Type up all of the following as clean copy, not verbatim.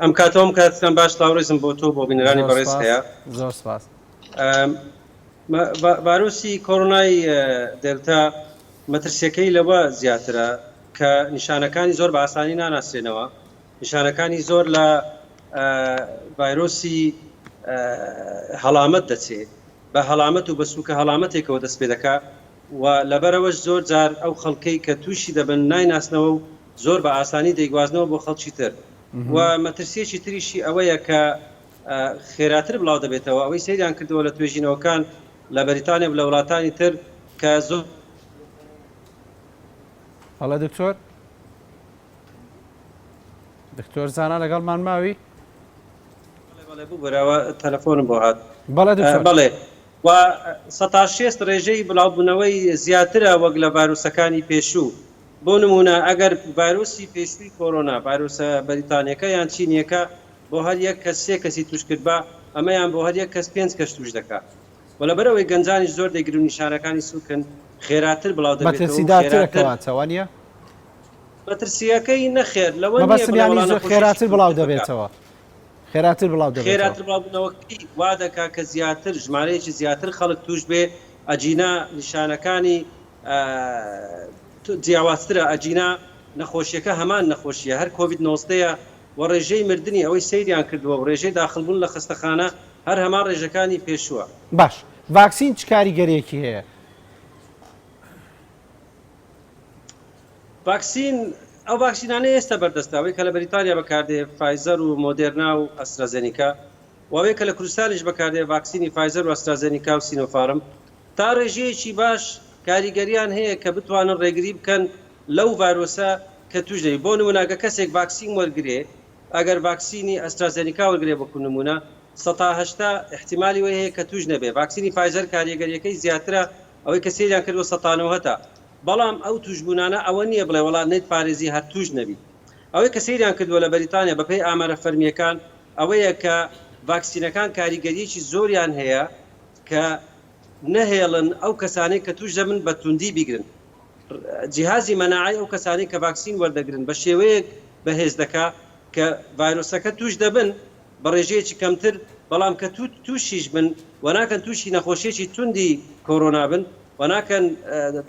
ئەم کاتەوەم کاتتان باش تاوڕێزم بۆ تۆ بۆ بینەرانی بەڕێز هەیە. زۆر سپاس. ڤایرۆسی کۆڕۆنای دێلتا مەترسیەکەی لەوە زیاترە کە نیشانەکانی زۆر بە ئاسانی ناناسرێنەوە. نیشانەکانی زۆر لە ڤایرۆسی هەڵامەت دەچێت، بە هەڵامەت و بە سووکە هەڵامەتێکەوە دەست پێ دەکات و لەبەرەوەش زۆر جار ئەو خەڵکەی کە تووشی دەبن نایناسنەوە و زۆر بە ئاسانی دەیگوازنەوە بۆ خەڵکی تر. و مەترسیەکی تریشی ئەوەیە کە خێراتر بڵاو دەبێتەوە. ئەوەی سەیریان کردەوە لە توێژینەوەکان لە بەریتانیا لە وڵاتانی تر کە زۆر هەڵە دکتۆر زانا لەگەڵمان ماوی بوو بەراوە تەلەفۆنم بۆ هات. بەڵێ و 16 ڕێژەی بڵاوبوونەوەی زیاترە وەک لە ڤایرۆسەکانی پێشوو. بۆ نمونە ئەگەر ڤایرۆسی پێشووی کۆڕۆنا ڤایرۆسە بەریتانیەکە یان چینیەکە بۆ هەر یەک کەس 3 کەسی توش کرد بە ئەمەیان بۆ هەر یەک کەس 5 کەس توش دەکات. و لەبەرەوەی گەنجانیش زۆر دەگرن نیشانەکانی سووکن خێراتر بڵاو دەبێتەوە. مەترسیەکەی نەخێر لەوە خێراتر بڵاو دەبێتەوە. خێراتر بڵاوبوونەوەی وا دەکا کە زیاتر ژمارەیەکی زیاتر خەڵک توش بێ ئەجینا نیشانەکانی جیاوازترە ئەجینا نەخۆشیەکە هەمان نەخۆشیە هەر کۆڤید 19 و ڕێژەی مردنی ئەوەی سەیریان کردووە و ڕێژەی داخلبوون لە خستەخانە هەر هەمان ڕێژەکانی پێشووە. باش ڤاکسین چ کاریگەریەکی هەیە؟ ڤاکسین ئەو ڤاکسینانە ئێستا بەردەستاوەی کە لە بەریتانیا بەکاردێ فایزەر و مۆدێرنا و ئەسترازێنیکا وەوەی کە لە کوردستانیش بەکاردێ ڤاکسینی فایزەر و ئەسترازێنیکا و سینۆفارم تا ڕێژەیەکی باش کاریگەریان هەیە کە بتوانن ڕێگری بکەن لەو ڤایرۆسە کە توش دەبێت. بۆ نمونەگە کەسێک ڤاکسین وەرگێ ئەگەر ڤاکسینی ئەسترازێنیکا وەرگێ بۆ نمونە 180 احتیمالی وی هەیە کە توش نەبێ. ڤاکسینی فایزەر کاریگەریەکەی زیاترە ئەوەی کە سێریان کردوە 190 بەڵام ئەو توشبوونانە ئەوە نییە بڵێ وڵات نێت پارێزی هەر توش نەبی. ئەوەی کە سەیریان کردووە لە بەریتانیا بەپێی ئامارە فەرمیەکان ئەوەیە کە ڤاکسینەکان کاریگەریەکی زۆریان هەیە کە نەهێڵن ئەو کەسانەی کە توش دەبن بە توندی بیگرن. جیهازی مەناعی ئەو کەسانەی کە ڤاکسین وەردەگرن بە شێوەیەک بەهێز دەکا کە ڤایرۆسەکە توش دەبن بە ڕێژەیەکی کەمتر بەڵام کە تووشیش بن و ناکەن تووشی نەخۆشیێکی توندی کۆڕۆنا بن و ناکەن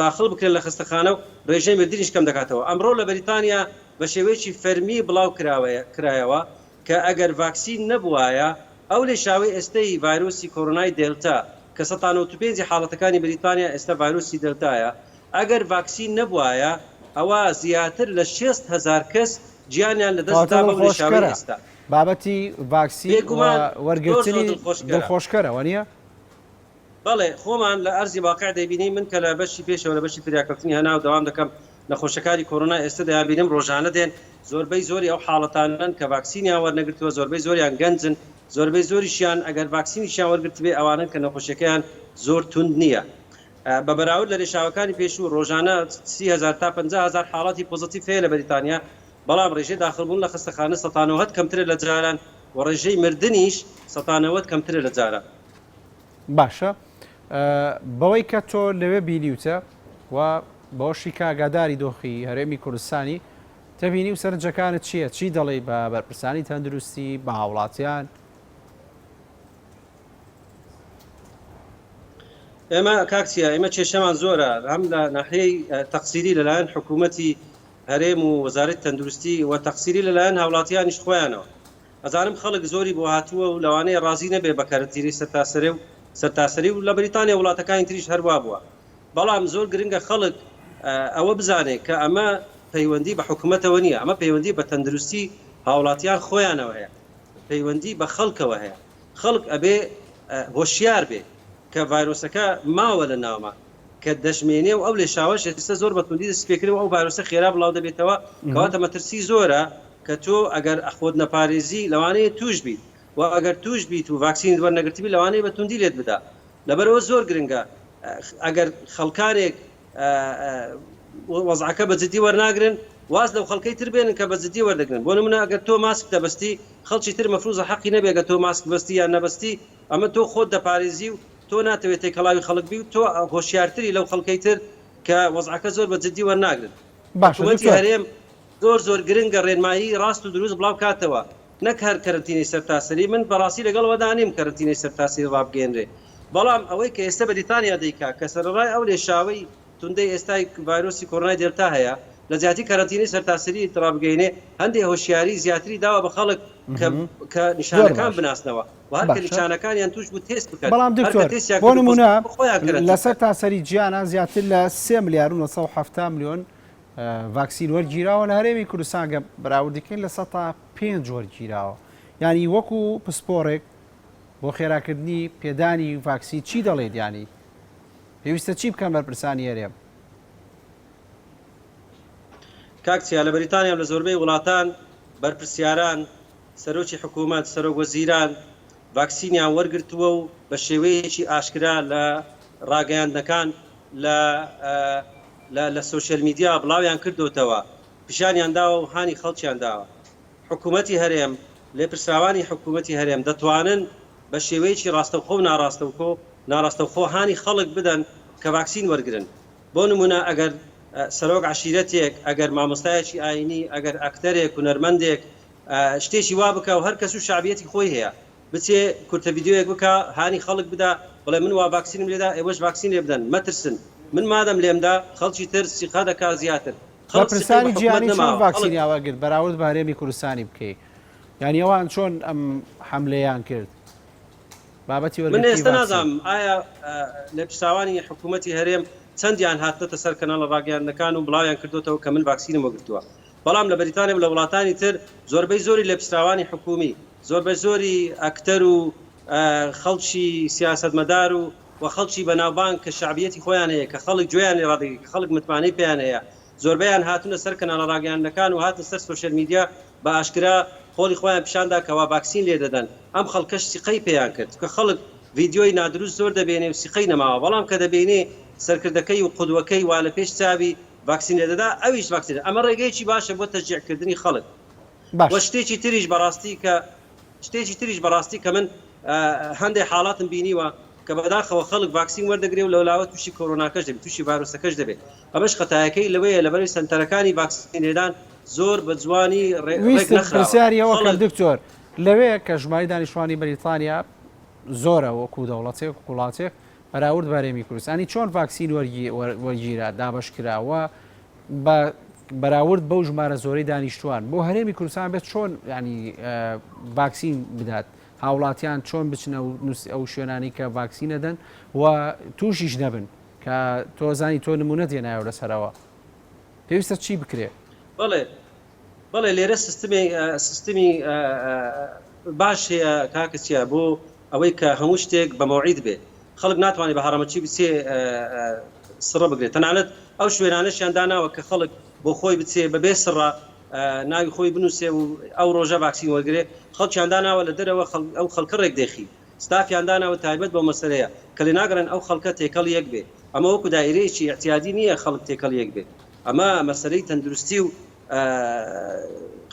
داخل بکرێن لە خستەخانە و ڕێژەی مردنیش کەم دەکاتەوە. ئەمڕۆ لە بەریتانیا بە شێوەیەکی فەرمی بڵاو کرایەوە کە ئەگەر ڤاکسین نەبوایە ئەو لێشاوی ئێستەی ڤایرۆسی کۆڕۆنای دێلتا کە 95 حاڵەتەکانی بەریتانیا ئێستا ڤایرۆسی دێلتایە ئەگەر ڤاکسین نەبوایە ئەوە زیاتر لە 6,000 کەس گیانیان لەدەستدا بەو لێشاوی ئێستا. بابەتی ڤاکسین وەرگرتنی دڵخۆشکەرەوە نییە؟ بەڵێ خۆمان لە ئەرزی واقع دەبینی من کە لە بەشی پێشەوە لە بەشی فریاکەوتنی هەنا و دەوام دەکەم نەخۆشەکانی کۆڕۆنا ئێستا دەیانبینم ڕۆژانە دێن زۆربەی زۆری ئەو حاڵەتانن کە ڤاکسینیان وەرنەگرتووە زۆربەی زۆریان گەنجن زۆربەی زۆریشیان ئەگەر ڤاکسینیشیان وەرگرت بێ ئەوانن کە نەخۆشیەکەیان زۆر توند نییە. بە بەراورد لە لێشاوەکانی پێشوو ڕۆژانە 30,000 تا 50,000 حاڵاتی پۆزیتیڤ هەیە لە بەریتانیا بەڵام ڕێژەی داخلبوون لە خستەخانە 190 کەمترە لە جاران و ڕێژەی مردنیش 190 کەمترە لە جاران. باشە بەوەی کە تۆ لەوێ بینیوتە و بەوەشی کاگاداری دۆخی هەرێمی کوردستانی تەبینی و سەرنجەکانت چییە؟ چی دەڵێ بە بەرپرسانی تەندروستی بە هاوڵاتیان؟ ئێمە کاکسیە ئێمە کێشەمان زۆرە هەم لە ناحەیەی تەقسیری لەلایەن حکوومەتی هەرێم و وەزارەتی تەندروستی و تەقسیری لەلایەن هاوڵاتیانیش خۆیانەوە. ئەزانم خەڵک زۆری بۆ هاتووە و لەوانەیە ڕازی نەبێ بە کارەتیری سەرتاسەری و لە بەریتانیا وڵاتەکانی تریش هەروە بووە. بەڵام زۆر گرنگە خەڵک ئەوە بزانێت کە ئەمە پەیوەندی بە حکوومەتەوە نییە، ئەمە پەیوەندی بە تەندروستی هاوڵاتیان خۆیانەوە هەیە، پەیوەندی بە خەڵکەوە هەیە. خەڵک ئەبێ هۆشیار بێ کە ڤایرۆسەکە ماوە لە ناومە کە دەشمێنێ و ئەو لێشاوەش ئێستا زۆر بەتوندی دەست پێکردەوە ئەو ڤایرۆسە خێرا بڵاو دەبێتەوە کەواتە مەترسی زۆرە کە تۆ ئەگەر خۆت نەپارێزی لەوانەیە توش بیت و ئەگەر توش بیت و ڤاکسین وەرنەگرتبی لەوانەیە بە توندی لێت بدا. لەبەرەوە زۆر گرنگە ئەگەر خەڵکانێک وەزعەکە بە جددی وەرناگرن واز لەو خەڵکەی تر بێنن کە بە جددی وەردەگرن. بۆ نمونە ئەگەر تۆ ماسک دەبەستی خەڵکی تر مەفروزە حەقی نەبێگە تۆ ماسک بەستی یان نەبەستی ئەمە تۆ خۆت دەپارێزی و تۆ ناتەوێت تێکەڵاوی خەڵک بی و تۆ هۆشیارتری لەو خەڵکەی تر کە وەزعەکە زۆر بە جددی وەرناگرن. باشە هەرێم زۆر گرنگە ڕێنمایی ڕاست و دروست بڵاو کاتەوە نەک هەر کەرنتینەی سەرتاسەری من بەڕاستی لەگەڵەوەدا نیم کەرنتینەی سەرتاسەری ڕابگەێنرێ بەڵام ئەوەی کە ئێستا بەریتانیا دەیکا کە سەرڕای ئەو لێشاوەی توندەی ئێستای ڤایرۆسی کۆڕۆنای دێلتا هەیە لە زیاتی کەرنتینەی سەرتاسەری ڕابگەینێ هەندێک هۆشیاری زیاتری داوە بە خەڵک کە نیشانەکان بناسنەوە وهر کە نیشانەکانیان توش بوو تێست بکەن. بەڵام دکتۆر بۆ نمونە لەسەر تاسەری گیانە زیاتر لە 3 ملیار و 970 میلیۆن ڤاکسین وەرگیراوە لە هەرێمی کوردستان گە بەراوردیکەین لە 5 وەرگیراوە ینی وەکو پسپۆڕێک بۆ خێراکردنی پێدانی ڤاکسین چی دەڵێت ینی پێویستە چی بکەن بەرپرسانی هەرێم؟ کاکچیا لە بەریتانیا لە زۆربەی وڵاتان بەرپرسیاران سەرۆکی حکوومەت سەرۆک وەزیران ڤاکسینیان وەرگرتووە و بە شێوەیەکی ئاشکرا لە ڕاگەیاندنەکان لە سوشەل میدیا بڵاویان کردوتەوە پیشانیان داوە و هانی خەڵکیان داوە. حکوومەتی هەرێم لێپرسراوانی حکوومەتی هەرێم دەتوانن بە شێوەیەکی ڕاستەوخۆ و ناڕاستەوخۆ هانی خەڵک بدەن کە ڤاکسین وەرگرن. بۆ نمونە ئەگەر سەرۆک عشیرەتێک ئەگەر مامۆستایەکی ئاینی ئەگەر ئەکتەرێک و نەرمەندێک شتێکی وا بکە و هەر کەس و شعبیەتی خۆی هەیە بچێ کورتە ڤیدیۆیەک بکە هانی خەڵک بدا بڵێ من وا ڤاکسینم لێدا ئێوەش ڤاکسین لێ بدەن مەترسن من مادەم لێمدا خەڵکی تر سیقا دەکا زیاتر بەرپرسانی گیانی چۆن ڤاکسینی وەرگرت بەراورد بە هەرێمی کوردستانی بکەیت یانی ئەوان چۆن ئەم حملەیان کرد بابەتی من ئێستا نازانم ئایا لێپرساوانی حکوومەتی هەرێم چەندیان هاتنەتە سەر کەناڵە ڕاگەیاندنەکان و بڵاویان کردوتەوە کە من ڤاکسینم وەرگرتووە بەڵام لە بەریتانیا و لە وڵاتانی تر زۆربەی زۆری لێپرسراوانی حکومی زۆربەی زۆری ئەکتەر و خەڵکی سیاسەتمەدار و خەڵکی بەناوبانگ کە شعبیەتی خۆیان هەیە کە خەڵک گوێیان لێ ڕادەگری کە خەڵک متمانەی پێیان هەیە زۆربەیان هاتونە سەر کەناڵە ڕاگەیاندنەکان و هاتنە سەر سوشەل میدیا بە ئاشکرا خۆڵی خۆیان پیشاندا کەوا ڤاکسین لێ دەدەن ئەم خەڵکەش سیقەی پێیان کرد کە خەڵک ڤیدیۆی نادروست زۆر دەبێنێ و سیقەی نەماوە بەڵام کە دەبێنێ سەرکردەکەی و قودوەکەی وا لە پێش چاوی ڤاکسین لێ دەدا ئەویش ڤاکسین ئەمە ڕێگەیەکی باشە بۆ تەشجیعکردنی خەڵک وە شتێکی تریش بەڕاستی کە من هەندێک حاڵاتم بینیوە کە بەداخەوە خەڵک ڤاکسین وەردەگرێ و لەولاوە تووشی کۆڕۆناکەش دەبێت تووشی ڤایرۆسەکەش دەبێت ئەمەش خەتایەکەی لەوەیە لەبەری سەنتەرەکانی ڤاکسین لێدان زۆر بە جوانی ڕێک نەخراوە دکتۆر لەوەیە کە ژماری دانیشتوانی بەریتانیا زۆرە وەکو دەوڵەتێک وڵاتێک بەراورد بەرێمی کوردستانی چۆن ڤاکسین وەرگیرا دابش کراوە بەراورد بەو ژمارە زۆرەی دانیشتوان بۆ هەرێمی کوردستان بێت چۆن ینی ڤاکسین بدات هاوڵاتیان چۆن بچنە ئەو شوێنانی کە ڤاکسین دەدەن و تووشیش نەبن کە تۆزانی تۆ نمونە دێنایە لەسەرەوە پێویستە چی بکرێ؟ بەڵێ لێرە سیستمی باش هەیە کاکەچیە بۆ ئەوەی کە هەموو شتێک بە مەوعید بێ خەڵک ناتوانێت بە هەڕەمەچی بچێ سڕە بگرێت تەنانەت ئەو شوێنانەشیان داناوە کە خەڵک بۆ خۆی بچێ بەبێ سڕە ناوی خۆی بنووسێ و ئەو ڕۆژە ڤاکسین وەرگێ خەڵکیان داناوە لە دەرەوە ئەو خەڵکە ڕێک دێخی ستافیان داناوە تایبەت بۆ مەسەلەیە کە لێ ناگەڕن ئەو خەڵکە تێکەڵ یەک بێ ئەمە وەکو دایرەیەکی احتیادی نییە خەڵک تێکەڵ یەک بێ ئەمە مەسەلەی تەندروستی و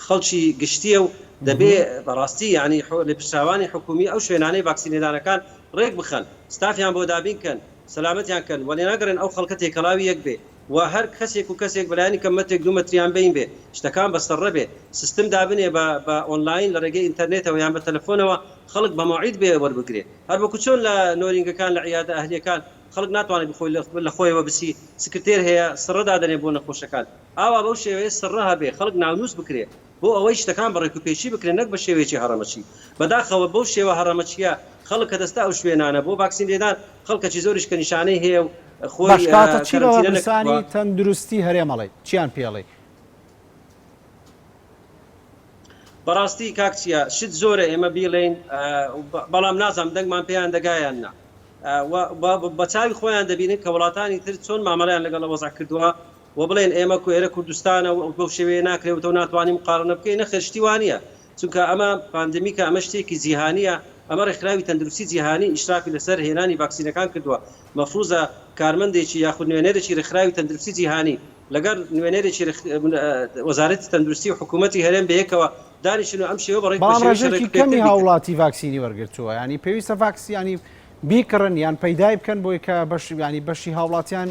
خەڵکی گشتیە و دەبێ بەڕاستی ینی لێپرسراوانی حکومی ئەو شوێنانەی ڤاکسینێدانەکان ڕێک بخەن ستافیان بۆ دابینکەن سەلامەتیان کەن و لێ ناگەڕن ئەو خەڵکە تێکەڵاوی یەک بێ و هەر کەسێک و کەسێک بەلایانی کە مەتێک دوو مەتریان بین بێ شتەکان بەسەڕە بێ سیستم دابنێ بە ئۆنلاین لە ڕێگەی ئینتەرنێتەوە یان بە تەلەفۆنەوە خەڵک بە مەوعید بێ وەربگرێ هەر بەکو چۆن لە نۆرینگەکان لە عیادە ئەهلیەکان خەڵک ناتوانێت بخۆی لە خۆیەوە بسی سکرتێر هەیە سڕەدا دەنێ بۆ نەخۆشەکان ئاوا بەو شێوەیە سڕە هەبێ خەڵک ناونووس بکرێ بۆ ئەوەی شتەکان بەڕێک و پێشی بکرێن نەک بە شێوەیەکی هەڕەمەچی بەداخەوە بەو شێوە هەڕەمەچیە خەڵک کە دەستا ئەو شوێنانە بۆ ڤاکسین لێدان خەڵکەکی زۆریش کە نیشانەی هەیە و باشکاتە چی بەوەسانی تەندروستی هەرێمەڵێ چیان پێڵێ بەڕاستی کاکچیە شت زۆرە ئێمە بیڵێن بەڵام نازانم دەنگمان پێیان دەگایان نا بە چاوی خۆیان دەبینن کە وڵاتانی تر چۆن مامەڵیان لەگەڵ وەزع کردووە و بڵێن ئێمە کوێرە کوردستانە و بەو شێوەیە ناکرێتەوە ناتوانین مقارنە بکەین نەخێر شتیوانە چونکە ئەمە پاندەمیکە ئەمە شتێکی جیهانیە ئەمە ڕێکخراوی تەندروستی جیهانی ئیشرافی لەسەر هێنانی ڤاکسینەکان کردووە مەفروزە کارمەندێکی یاخود نوێنەرێکی ڕێکخراوی تەندروستی جیهانی لەگەر نوێنەرێکی وەزارەتی تەندروستی و حکوومەتی هەرێم بەیەکەوە دانیشن و ئەم شێوە بەڕێژێکی کەمی هاوڵاتی ڤاکسینی وەرگرتووە ینی پێویستە ڤاکسیانی بیکڕن یان پەیدای بکەن بۆی کە ینی بەشی هاوڵاتیان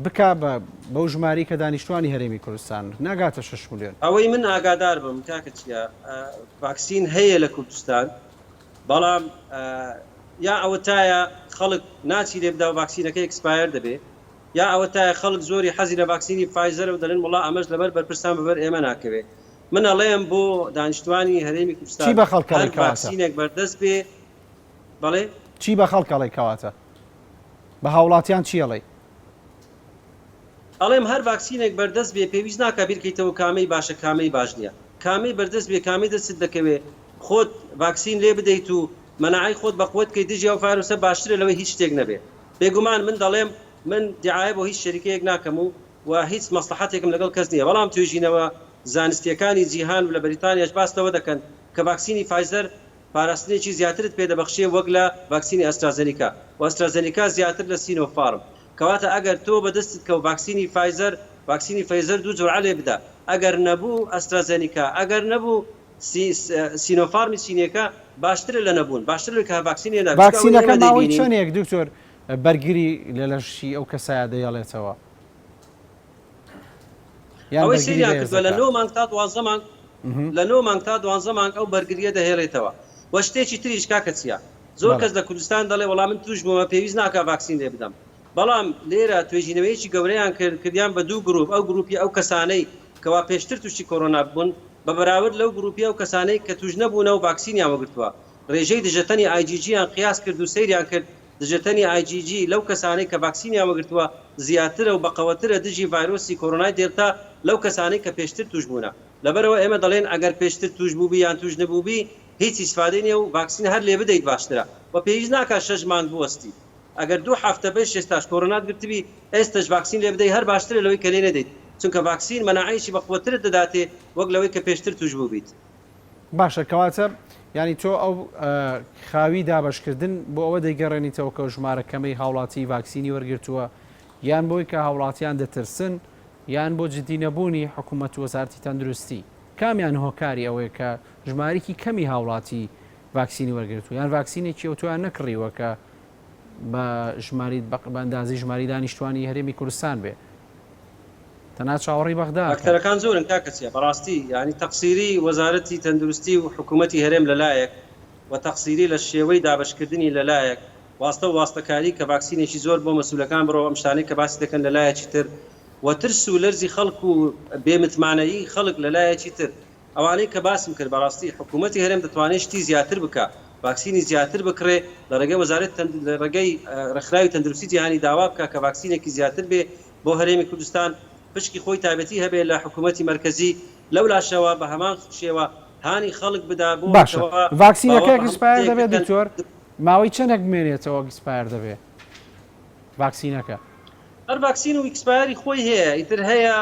بک بەو ژماری کە دانیشتوانی هەرێمی کوردستان ناگاتە 6 ملیۆن. ئەوەی من ئاگادار بم کاکە چیە ڤاکسین هەیە لە کوردستان بەڵام یا ئەوە تایە خەڵک ناچی لێ بدا و ڤاکسینەکە ئەکسپایر دەبێت یا ئەوە تایە خەڵک زۆری حەزی لە ڤاکسینی فایزەر و دەڵێن وڵا ئەمەش لەبەر بەرپرسان بەبەر ئێمە ناکەوێت. من ئەڵێم بۆ دانیشتوانی هەرێمی کوردستان چی بە خەڵکەڵی ڤاکسینێک بەردەست بێ بەڵێ چی بە خەڵکەڵی کەواتە بە هاوڵاتیان چیەڵێ؟ ئەڵێم هەر ڤاکسینێک بەردەست بێ پێویست ناکە بیرکەیتەوە کامەی باشە کامەی باش نییە کامەی بەردەست بێ کامی دەست دەکەوێت خۆت ڤاکسین لێ بدەیت و مەناعی خۆت بەخۆت کەی دژی ئەو ڤایرۆسە باشترە لەوەی هیچ شتێک نەبێ. بێگومان من دەڵێم من دیعایە بۆ هیچ شەریکەیەک ناکەم و هیچ مەسلحەتێکم لەگەڵ کەس نییە بەڵام توێژینەوە زانستیەکانی جیهان و لە بەریتانیاش باستەوە دەکەن کە ڤاکسینی فایزەر پاراستنێکی زیاترت پێدەبەخشێ وەک لە ڤاکسینی ئەسترازەنیکا و ئەسترازەنیکا زیاتر لە سینۆفارم کەواتە ئەگەر تۆ بەدەستت کە ڤاکسینی فایزەر دوو جۆرعە لێ بدە ئەگەر نەبوو ئەسترازەنیکا ئەگەر نەبوو سینۆفارمی چینیەکە باشترە لە نەبوون باشتر کە ڤاکسینێ ڤاکسینەکە ماوەی چەندێک دکتۆر بەرگری لە لەشی ئەو کەسایە دەیەڵێتەوە ئەوەی سریان کردووە لە 9 مانگ تا 12 مانگ لە 9 مانگ تا 12 مانگ ئەو بەرگریە دەهێڵێتەوە و شتێکی تریش کاکە چیە زۆر کەس لە کوردستان دەڵێ وەڵام من توش بوومە پێویست ناکە ڤاکسین لێ بدەم بەڵام لێرە توێژینەوەیەکی گەورەیان کردیان بە دوو گرۆپ ئەو گروپی ئەو کەسانەی کەوا پێشتر تووشی کۆرۆنا بوون بە بەراورد لەو گروپی ئەو کەسانەی کە توش نەبوونە و ڤاکسینیان وەگرتووە ڕێژەی دژەتەنی IgG-یان قیاس کرد و سەیریان کرد دژەتەنی IgG لەو کەسانەی کە ڤاکسینیان وەگرتووە زیاترە و بەقەوەترە دژی ڤایرۆسی کۆرۆنای دێلتا لەو کەسانەی کە پێشتر توش بوونە لەبەرەوە ئێمە دەڵێن ئەگەر پێشتر توش بووبی یان توش نەبووبی هیچ ئیسفادەی نییە و ڤاکسین هەر لێ بدەیت باشترە و پێویست ناکات 6 مانگ بوەستی ئەگەر 2 هەفتە بەش ئێستاش کۆرۆنات گرتبی ئێستش ڤاکسین لێ بدەیت هەر باشترە لەوەی کە لێ نەدەیت چونکە ڤاکسین مەناعەیەکی بەقوەترت دەداتێ وەک لەوەی کە پێشتر توش بووبیت. باشە کەواتە ینی تۆ ئەو خاوی دابشکردن بۆ ئەوە دەیگەڕێنیتەوە کە ژمارەکەمەی هاوڵاتی ڤاکسینی وەرگرتووە یان بۆی کە هاوڵاتیان دەترسن یان بۆ جددی نەبوونی حکوومەت وەزارەتی تەندروستی کامیان هۆکاری ئەوەیە کە ژمارەی کەمی هاوڵاتی ڤاکسینی وەرگرتووە یان ڤاکسینێکی ئۆتۆیان نەکڕیوە کە بە ژماری بەندازی ژماری دانیشتوانی هەرێمی کوردستان بێ تەنها چاوەڕی بەغدا ئەکتەرەکان زۆرن کاکەچیە بەڕاستی ینی تەقسیری وەزارەتی تەندروستی و حکوومەتی هەرێم لەلایەک و تەقسیری لە شێوەی دابشکردنی لەلایەک واستەکاری کە ڤاکسینێکی زۆر بۆ مەسوولەکان بڕۆ ئەم شتانەی کە باسی دەکەن لەلایەکی تر و ترس و لەرزی خەڵک و بێمتمانەیی خەڵک لەلایەکی تر ئەوانەی کە باسم کرد بەڕاستی حکوومەتی هەرێم دەتوانێت شتی زیاتر بکە ڤاکسینی زیاتر بکڕێ لە ڕێگەی وەزارەت لە ڕێگەی ڕێکخراوی تەندروستی جیهانی داوا بکە کە ڤاکسینێکی زیاتر بێ بۆ هەرێمی کوردستان پشکی خۆی تایبەتی هەبێت لە حکوومەتی مرکزی لەو لاشەوە بە هەمان شێوە هانی خەڵک بدا بۆ باشە ڤاکسینەکە ئەکسپایر دەبێت دکتۆر ماوەی چەندێک بمێنێتەوە ئەکسپایر دەبێت ڤاکسینەکە هەر ڤاکسین و ئەکسپایری خۆی هەیە ئیتر هەیە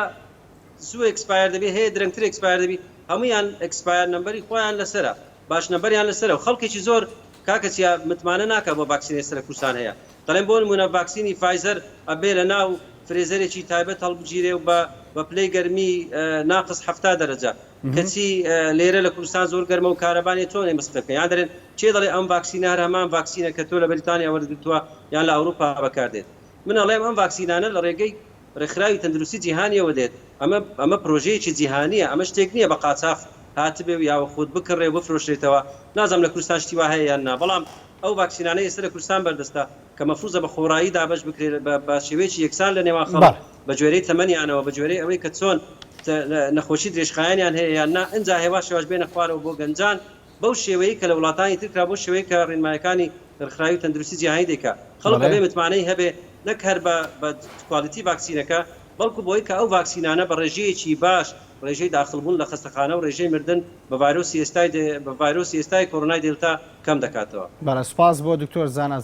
زوو ئەکسپایر دەبێت هەیە درەنگتر ئەکسپایر دەبێت هەمویان ئەکسپایر نمبەری خۆیان لەسرە باش نمبەریان لەسرە و خەڵکێکی زۆر کاکەچیا متمانە ناکە بۆ ڤاکسینی سەر کوردستان هەیە دەڵێن بۆ نمونە ڤاکسینی فایزەر ئەبێ لە ناو فرێزەرێکی تایبەت هەڵبگیرێ و بە پلەی گەرمی ناقص 70 دەرەجە کەچی لێرە لە کوردستان زۆر گەرمە و کارەبانی تۆ مەسلەکە یان دەرێن چێ دەڵێ ئەم ڤاکسینە هەر هەمان ڤاکسینە کە تۆ لە بەریتانیا وەرگرتووە یان لە ئەوروپا بەکاردێت من ئەڵێم ئەم ڤاکسینانە لە ڕێگەی ڕێکخراوی تەندروستی جیهانیەوە دێت ئەمە پرۆژەیەکی جیهانیە ئەمە شتێک نییە بە قاچاف هاتبێ و یاوە خۆت بکڕێ بفرۆشرێتەوە نازانم لە کوردستان شتی وا هەیە یان نا بەڵام ئەو ڤاکسینانەی ئێستا لە کوردستان بەردەستە کە مەفروضە بە خۆڕایی دابش بکرێت بە شێوەیەکی یەکسان لە نێوان خەڵک بە جوێرەی تەمەنیانەوە بە جوێرەی ئەوەی کە چۆن نەخۆشی درێژخایانیان هەیە یان نا ئەنجا هێوا شێواش بێنە خوارەوە بۆ گەنجان بەو شێوەیە کە لە وڵاتانی ترکرا بۆ شێوەیە کە ڕێنمایەکانی ڕێکخراوی تەندروستی جیهانی دەکا خەڵک بێ متمانەی هەبێ نەک هەر بە کوالیتی ڤاکسینەکە بەڵکو بۆی کە ئەو ڤاکسینانە بە ڕێژەیەکی باش ڕێژەی داخلبوون لە خەستەخانە و ڕێژەی مردن بە ڤایرۆسی ئێستای کۆرۆنای دێلتا کەم دەکاتەوە. بەڵێ سوپاس بۆ دکتۆر زانست